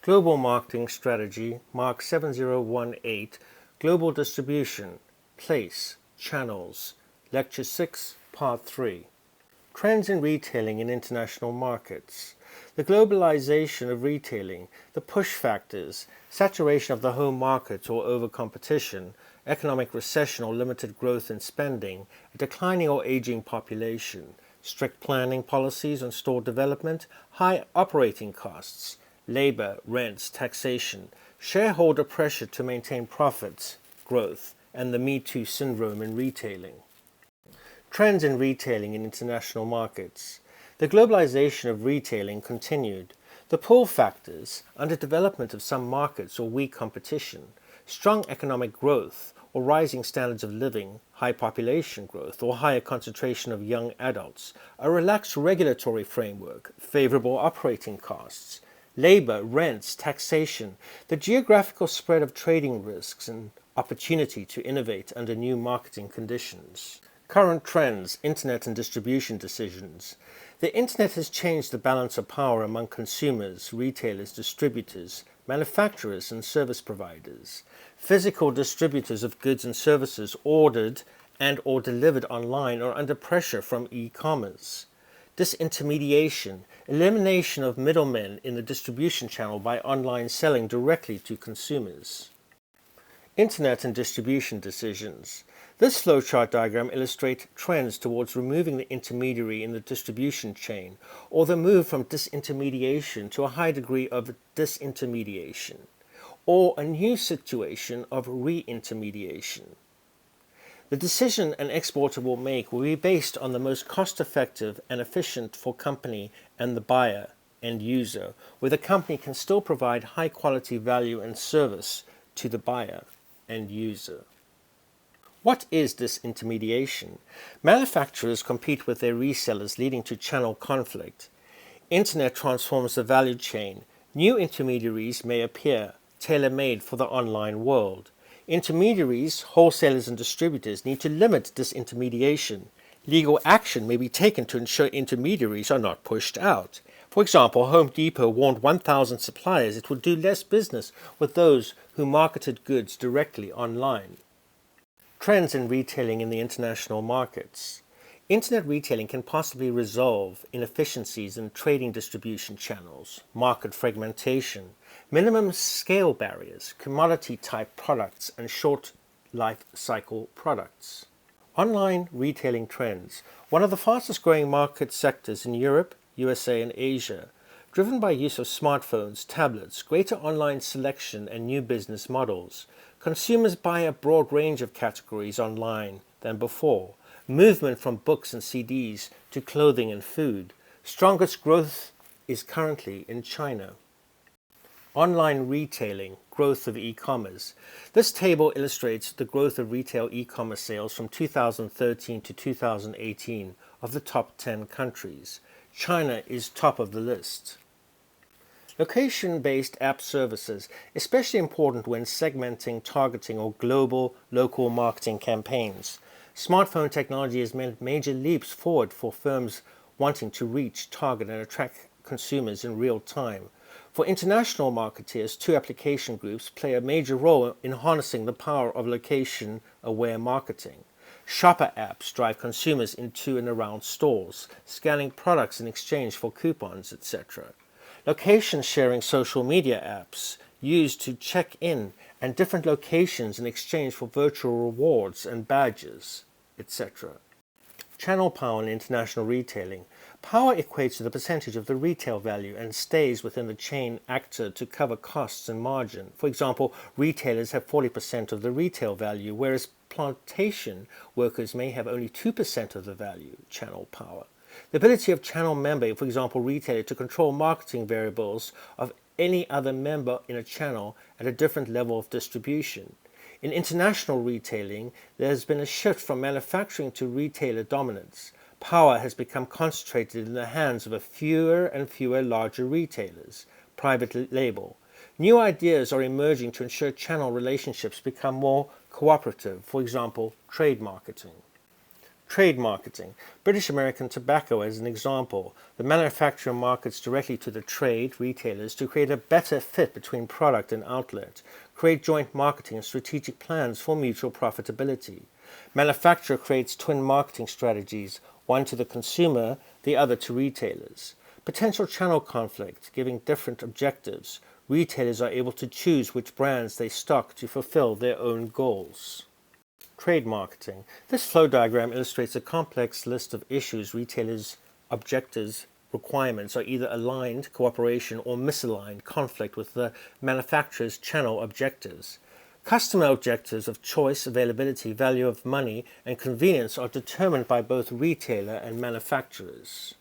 Global Marketing Strategy, Mark 7018, Global Distribution, Place, Channels, Lecture 6, Part 3. Trends in Retailing in International Markets. The globalization of retailing, the push factors, saturation of the home market or over-competition, economic recession or limited growth in spending, a declining or aging population, strict planning policies on store development, high operating costs, labor, rents, taxation, shareholder pressure to maintain profits, growth, and the Me Too syndrome in retailing. Trends in retailing in international markets. The globalization of retailing continued. The pull factors, underdevelopment of some markets or weak competition, strong economic growth or rising standards of living, high population growth or higher concentration of young adults, a relaxed regulatory framework, favorable operating costs, labor, rents, taxation, the geographical spread of trading risks and opportunity to innovate under new marketing conditions. Current trends, Internet and distribution decisions. The Internet has changed the balance of power among consumers, retailers, distributors, manufacturers and service providers. Physical distributors of goods and services ordered and or delivered online are under pressure from e-commerce. Disintermediation, elimination of middlemen in the distribution channel by online selling directly to consumers. Internet and distribution decisions. This flowchart diagram illustrates trends towards removing the intermediary in the distribution chain, or the move from disintermediation to a high degree of disintermediation, or a new situation of re-intermediation. The decision an exporter will make will be based on the most cost-effective and efficient for company and the buyer, end user, where the company can still provide high-quality value and service to the buyer, end user. What is disintermediation? Manufacturers compete with their resellers, leading to channel conflict. Internet transforms the value chain. New intermediaries may appear, tailor-made for the online world. Intermediaries, wholesalers and distributors need to limit disintermediation. Legal action may be taken to ensure intermediaries are not pushed out. For example, Home Depot warned 1,000 suppliers it would do less business with those who marketed goods directly online. Trends in retailing in the international markets. Internet retailing can possibly resolve inefficiencies in trading distribution channels, market fragmentation, minimum scale barriers, commodity-type products, and short life cycle products. Online retailing trends. One of the fastest growing market sectors in Europe, USA, and Asia, driven by use of smartphones, tablets, greater online selection, and new business models. Consumers buy a broad range of categories online than before. Movement from books and CDs to clothing and food. Strongest growth is currently in China. Online retailing, growth of e-commerce. This table illustrates the growth of retail e-commerce sales from 2013 to 2018 of the top 10 countries. China is top of the list. Location-based app services, especially important when segmenting, targeting, or global, local marketing campaigns. Smartphone technology has made major leaps forward for firms wanting to reach, target, and attract consumers in real time. For international marketeers, two application groups play a major role in harnessing the power of location-aware marketing. Shopper apps drive consumers into and around stores, scanning products in exchange for coupons, etc. Location-sharing social media apps used to check in and different locations in exchange for virtual rewards and badges, etc. Channel power in international retailing. Power equates to the percentage of the retail value and stays within the chain actor to cover costs and margin. For example, retailers have 40% of the retail value, whereas plantation workers may have only 2% of the value, channel power. The ability of channel member, for example, retailer, to control marketing variables of any other member in a channel at a different level of distribution. In international retailing, there has been a shift from manufacturing to retailer dominance. Power has become concentrated in the hands of a fewer and fewer larger retailers, private label. New ideas are emerging to ensure channel relationships become more cooperative, for example, trade marketing. Trade marketing. British American Tobacco as an example. The manufacturer markets directly to the trade, retailers, to create a better fit between product and outlet, create joint marketing and strategic plans for mutual profitability. Manufacturer creates twin marketing strategies, one to the consumer, the other to retailers. Potential channel conflict, giving different objectives. Retailers are able to choose which brands they stock to fulfill their own goals. Trade marketing. This flow diagram illustrates a complex list of issues retailers' objectives, requirements are either aligned, cooperation, or misaligned, conflict with the manufacturer's channel objectives. Customer objectives of choice, availability, value of money, and convenience are determined by both retailer and manufacturers.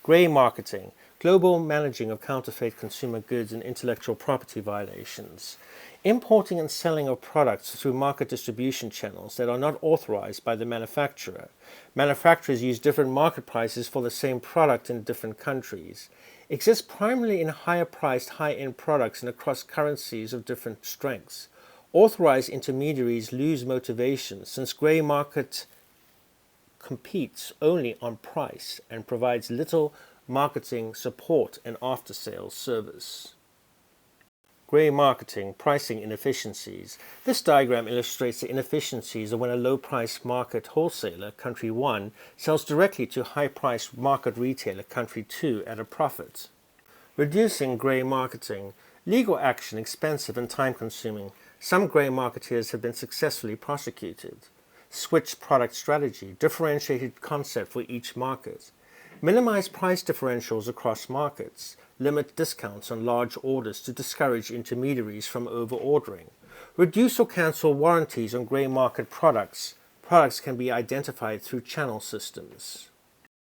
Grey marketing. Global managing of counterfeit consumer goods and intellectual property violations. Importing and selling of products through market distribution channels that are not authorized by the manufacturer. Manufacturers use different market prices for the same product in different countries. Exists primarily in higher priced, high-end products and across currencies of different strengths. Authorized intermediaries lose motivation since grey market competes only on price and provides little marketing support and after-sales service. Grey marketing, pricing inefficiencies. This diagram illustrates the inefficiencies of when a low-price market wholesaler, country 1, sells directly to high-priced market retailer, country 2, at a profit. Reducing grey marketing. Legal action, expensive and time-consuming. Some grey marketeers have been successfully prosecuted. Switch product strategy, differentiated concept for each market. Minimize price differentials across markets. Limit discounts on large orders to discourage intermediaries from over-ordering. Reduce or cancel warranties on grey market products. Products can be identified through channel systems.